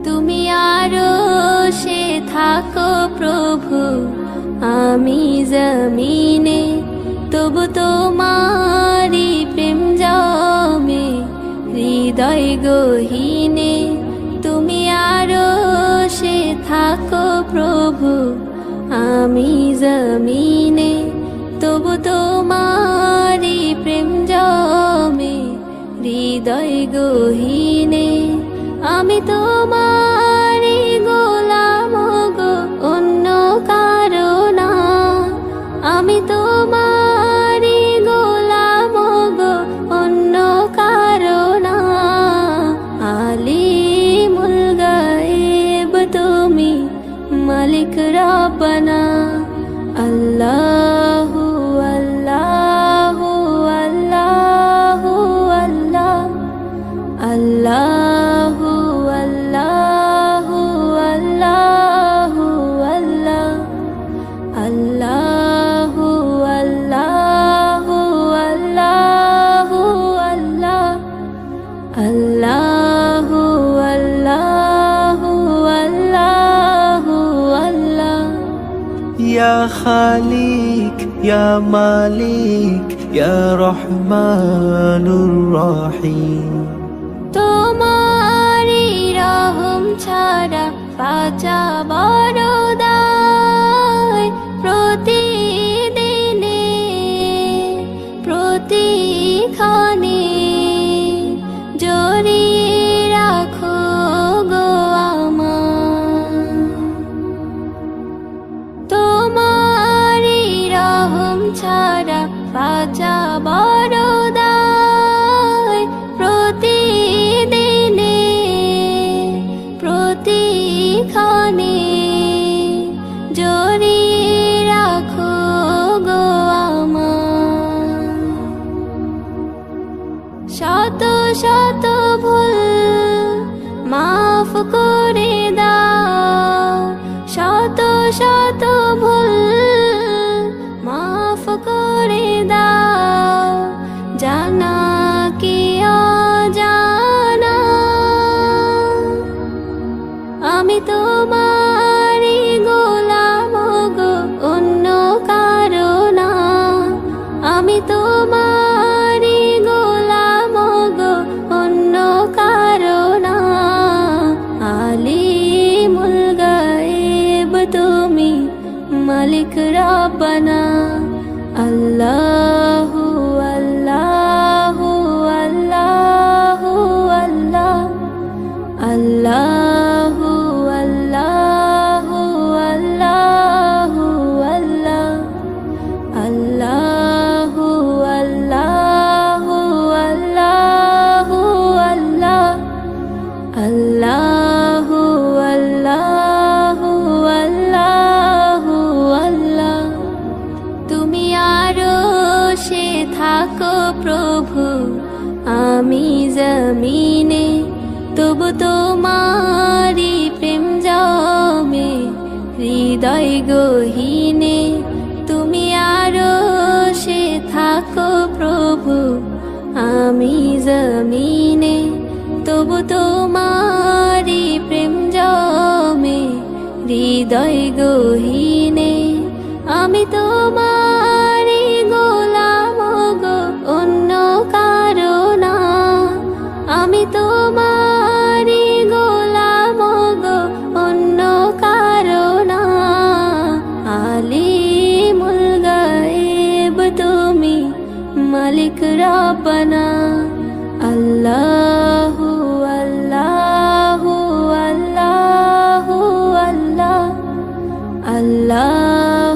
তুমি আরশে থাকো প্রভু, আমি জমিনে, তবু তোমারি প্রেম জমে হৃদয় গহীনে। তুমি আরশে থাকো প্রভু, আমি জমিনে, তবু তোমারি প্রেম জমে হৃদয় গহীনে। আমি তোমারি গোলাম গো, অন্য কারো না। আমি তোমারি গোলাম গো, অন্য কারো না। আলিমুল গায়েব তুমি, মালিক রব্বানা। আল্লাহু আল্লাহু আল্লাহু আল্লাহ, আল্লাহু আল্লাহু আল্লাহু আল্লাহ, আল্লাহু আল্লাহু আল্লাহু আল্লাহ, আল্লাহু আল্লাহু আল্লাহু আল্লাহ। ইয়া খালিক ইয়া মালিক ইয়া রহমানুর রহিম। তোমারি রহম ছাড়া বাঁচা বড় দায়। প্রতিদিনে প্রতিক্ষণে জড়িয়ে রাখো গো আমায়। তোমারি রহম ছাড়া বাঁচা বড় দায়। প্রতিদিনে প্রতিক্ষণে জড়িয়ে রাখো গো আমায়। শত শত ভুল মাফ করে দাও, শত শত ভুল মাফ করে দাও। জানা কি অজানা, আমি তোমারি গোলাম গো, অন্য কারো না। আমি তোমারি গোলাম গো, অন্য কারো না। আলিমুল গায়েব তুমি, মালিক রব্বানা। আল্লাহু আল্লাহু আল্লাহু আল্লাহ, আল্লাহু আল্লাহু আল্লাহু আল্লাহ, আল্লাহু আল্লাহু আল্লাহু আল্লাহ, আল্লাহু আল্লাহু আল্লাহু আল্লাহ। তুমি আরশে থাকো প্রভু, আমি জমিনে, তবু তোমারি প্রেম জমে হৃদয় গহীনে। তুমি আরশে থাকো প্রভু, আমি জমিনে, তবু তোমারি প্রেম জমে হৃদয় গহীনে। আমি তোমারি গোলাম গো, অন্য কারো না। আমি তোমারি গোলাম গো, অন্য কারো না। আলিমুল গায়েব তুমি, মালিক রব্বানা। আল্লাহু আল্লাহু আল্লাহু আল্লাহ, আল্লাহ